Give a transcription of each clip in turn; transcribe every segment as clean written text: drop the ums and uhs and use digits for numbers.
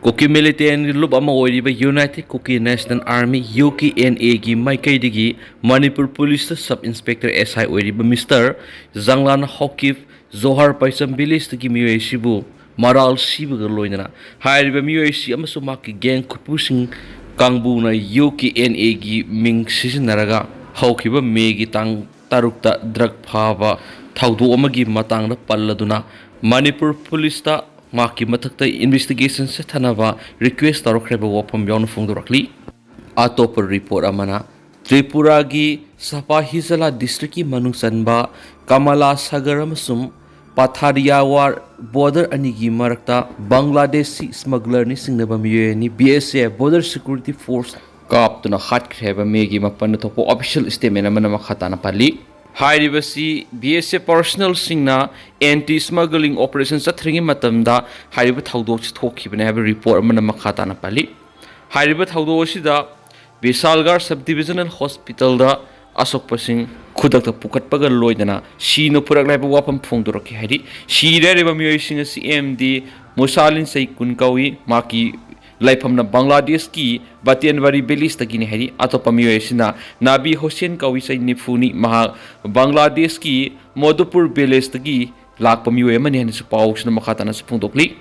Kuki militant lub ama oiriba United Kuki National Army UKNA gi maikaidigi Manipur Police Sub Inspector SI oiriba Mr. Zanglan Hokif Zohar Paisam village gi miyoi sibu maral sibu ga loinana hairiba miyoi si amasu maki gang khutpusing kangbu na UKNA gi ming sisinaraga haukiba megi tang tarukta drug phaba thaudu amagi matangda palladuna Manipur Police ta Maki matakta investigation se thanaba request tarokreba wapam yawn phongdorakli atopar report amana Tripura gi Sapa Hizala district ki manung sanba Kamala Sagar amasum Patharia war border anigi marakta Bangladeshi smuggler ni singnaba miye ni BSF border security force kap tuna hat kreba megi mapan topo official statement amana makhatana pali Hairibasi BSF personnel singna anti-smuggling operations satringi matamda hairiba thaudok chithokibane have report amana makhatana pali hairiba thaudok sida Bisalgar subdivisional hospital da asok pasing khudakta pukatpaga loidana sino puraklaiba wapam phongdoraki hairi shireriba miyoi singa CMD Musalin sai kunkawi maki Laifamna Bangladesh ki Batianwari Belis tagini hari atopa miyoi Nabi Hossein kawisai nifuni maha Bangladesh ki Modupur Belis tagi lakpa miyoi mani hani supau sina makhatana sa phungdokli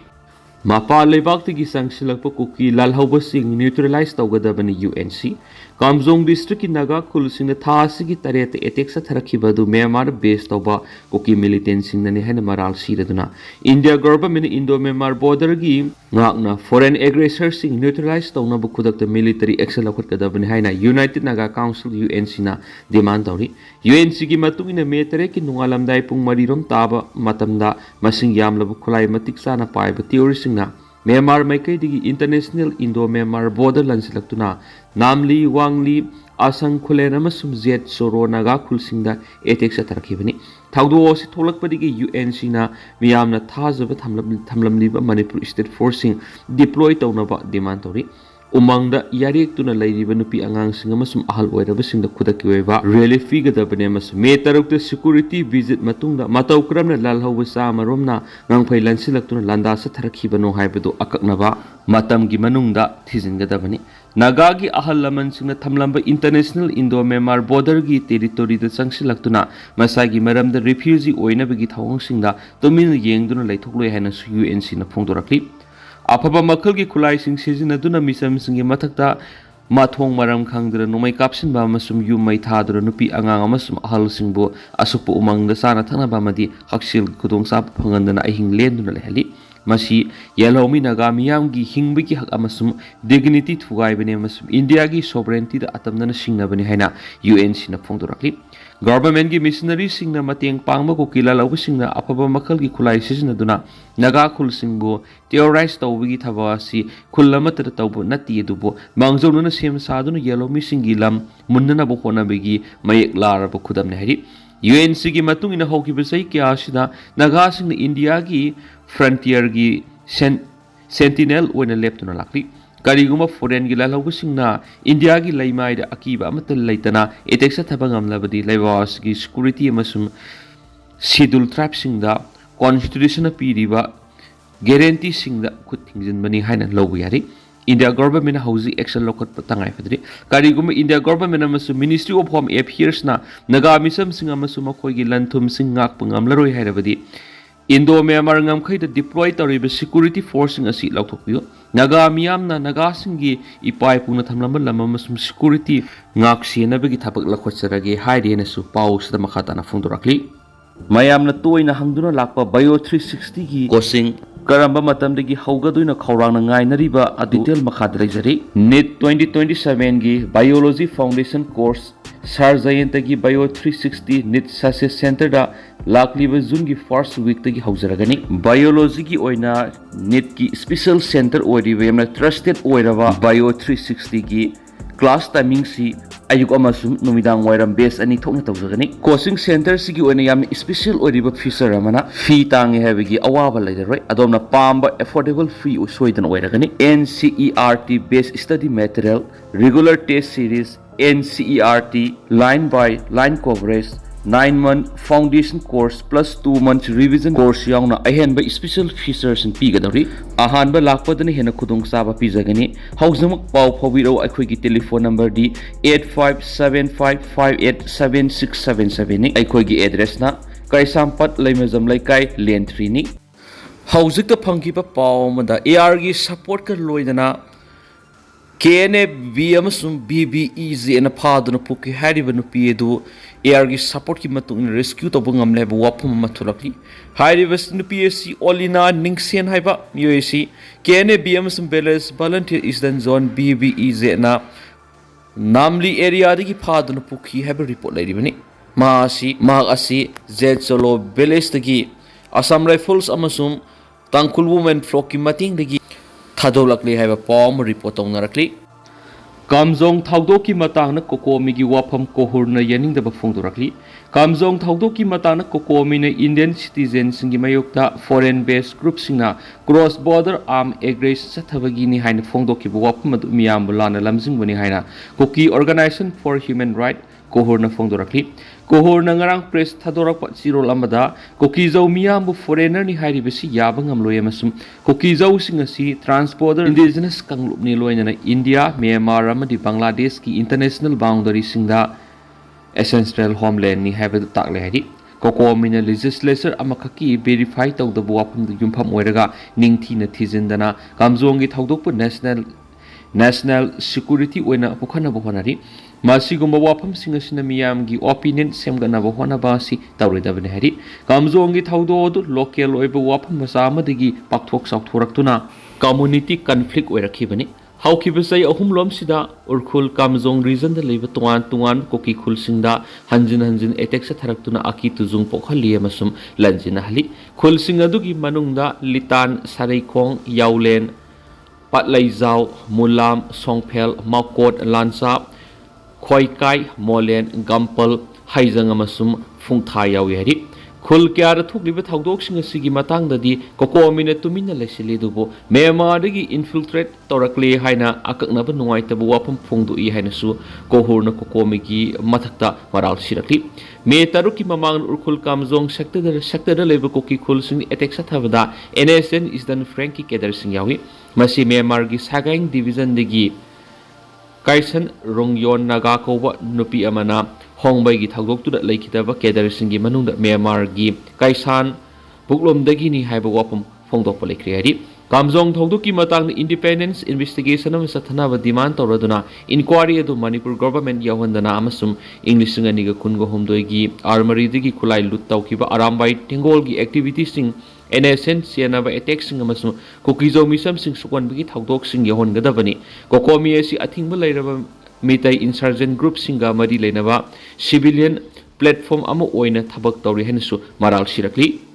Mapa leibak tagi sangsilakpa kuki lalhauba sing neutralize tawgadabani UNC Kamzong district ki naga kulusing thasi ki tarete etek sa tharakibadu Myanmar based tawba kuki militant sing nani hana maral siraduna India government Indo Myanmar border gi ngakna foreign aggressor sing neutralize tawna bukudakta military action lakhut kadabani haina United Naga Council UNC na demand tawri UNC gi matungina metere ki nungalamdai pung marirom taba matamda masing yamlabu khulai matik sana paiba theory singna Myanmar Maikaidigi International Indo Myanmar border lansilaktuna Namli Wangli Asang Kulenama Sumzet Soro Naga Kulsingda etek sa tarakibani Thaudo si tholakpadigi UNC na miyamna thazaba thamlamliba Manipur State Forcing deploy tawnaba demand tori Umangda yarik tuna lairiba nupi angang singa masum ahal oiraba singda khudaki oiba relief figadabane masum me tarukta security visit matungda matau kramna lalhauba sa maromna ngangphai lansilaktuna landa sa tharakibano haibadu akaknaba matamgi manungda thijingadabani Nagagi ahal laman singna thamlamba international Indo Myanmar border gi territory da sangsilaktuna masagi maramda refugee oinabagi thawang singda tomin yengduna laithokloi haina su UNC na phongdorakli Apaba makal ki kulai sing season aduna misam singi matakta mathong maram khangdra nomai kapsin ba masum yu mai thadra nupi angang amasum ahal singbo asukpu umangda sana thana ba madi haksil khudong sap phangandana ahing lenduna lehali masi yalomi naga miyam gi hingbi ki hak amasum dignity thugai bene amasum India gi sovereignty da atamdana singna bani haina UNC na phongdorakli Government ki missionary singna mateng pangba ko kilalaw singna apaba makal ki khulai sisinaduna naga khul singbo terrorize tawbigi thabasi khullamat tawbu nati dubo mangjona sem saduna yalomi singi lam munnana bo khona bigi mayek lar bo khudam ne hari UNC ki matung ina hoki besai kya sida naga singna India ki frontier gi sentinel wena leptuna lakli Kariguma foreign gi lalhauga singna India gi laimai da akiba amatal laitana eteksa thabangam labadi laiwas gi security amasum schedule trap singda constitution piriba guarantee singda kuthingjin bani haina lobu yari India government housing action lokot patangai fadri kariguma India government amasum Ministry of Home Affairs na naga misam singa amasum khoi gi lanthum sing ngak pangam laroi hairabadi Indo Myanmar ngamkhai da deploy tariba security forcing asi lauthokpiyo Naga miyamna naga singi ipai puna thamlamba lama masum security ngak sienabagi thabak lakhotsarage haide na su pau sada makhatana phongdorakli mayamna toina hangduna lakpa bio 360 gi coaching karamba matamdagi haugaduina khawrangna ngainariba detail makhad leijari NET 2027 gi biology foundation course Sarjayantagi Bio 360 NIT Success Center da lakliba June gi first week tagi hauzaragani biology gi oina NIT ki special center oiriba yamna trusted oiraba Bio 360 gi class timing si ayuk amasum numidang wairam base ani thokna tawjagani coaching center sigi oina yamna special oiriba feature amana fee tangi habigi awaba leidaroi adomna pamba affordable free soidan oiragani NCERT based study material regular test series NCERT line by line coverage 9-month foundation course plus 2 months revision course yauna ahenba special features and pigadori ahanba lakpadani hena khudong chaba pijagani hauzamak pau phawiro aikhoigi telephone number di 8575587677 ni aikhoigi address na Kaisampat Laimazam Laikai Lane 3 ni hauzikta phangkiba pau mada AR gi support ka loidana KNA BMSum BBEZ na phaduna puki hariba nupi edu AR gi support ki matung rescue to bungam leba wapum matulakli haribas nupi si olina ningsen haiba UAC KNA BMSum Beles volunteer eastern zone BBEZ na namli area digi phaduna puki haba report lairibani maasi Zetsolo Beles dagi Assam Rifles amasum Tangkul Women Flock ki mating dagi Thadolakli haiba pom report ongnarakli Kamjong Thawdok ki matangna kokomi gi wafam kohurna yaningdaba phongdorakli Kamjong Thawdok ki matangna kokomi na Indian citizens singi mayokta foreign based group singna cross border armed aggression sathabagi ni haina phongdok ki wafam adu miyam bulana lamjingbani haina Koki Organization for Human Rights kohorna phongdorakli kohorna ngarang press thadorak chirol amada kokizau miyambu foreigner ni hairibasi yabangam loyamasum kokizau singasi transborder indigenous kanglub ni loyana India Myanmar amadi Bangladesh ki international boundary singda essential homeland ni habed takle hari kokomina legislature amakaki verify tawdabu wapam yumpham oiraga ningthi na thijindana kamjong gi thawdokpu national security oina pukhana bohonari Masigumba wapam singasina miyamgi opinion semganaba honaba si tawridabani hari kamjongi thawdodu local oiba wapam masamadagi pakthok sakthoraktuna community conflict oirakhibani haukibasai ahumlom sida urkhul kamjong region da leiba tungan koki khulsingda hanjin attack sa tharaktuna aki tujung pokhali amasum lanjina hali khulsing adugi manungda litan saraikong yaulen patlaizau mulam songphel makot lansa Khoikai Molen Gampal Haizang amasum Fungtha yawi hari khul kyara thukliba thawdok singa sigi matangdadi kokomina tumina lesili dubo Myanmar dagi infiltrate torakle haina akaknaba nuaitaba wapam phungdu I haina su kohurna kokomigi mathakta maral sirakli me taruki mamang urkhul kamjong sector leba koki khul sing attack sathabada NSN is dan Frankie Kedar sing yawi masi Myanmar gi Sagaing division dagi Kaisan Rongyon Naga Kowa Nupi Amana Hongbai gi thagdok tu da laikitaba Kedar singi manungda Myanmar gi Kaisan Buklom dagi ni haiba wapam phongdok palekri hari Kamjong thawdok ki matang independence investigation am sathanaba demand tawraduna enquiry adu Manipur government yawandana amasum English singaniga kungo homdoi gi armory digi khulai lut tawkiba arambai tengol gi activities sing NSN sianaba attack sing amasum kokizo misam sing sukon bigi thawdok sing yahon gadabani kokomi asi athingba lairaba Meetei insurgent group singa mari leinaba civilian platform ama oina thabak tawri hensu maral sirakli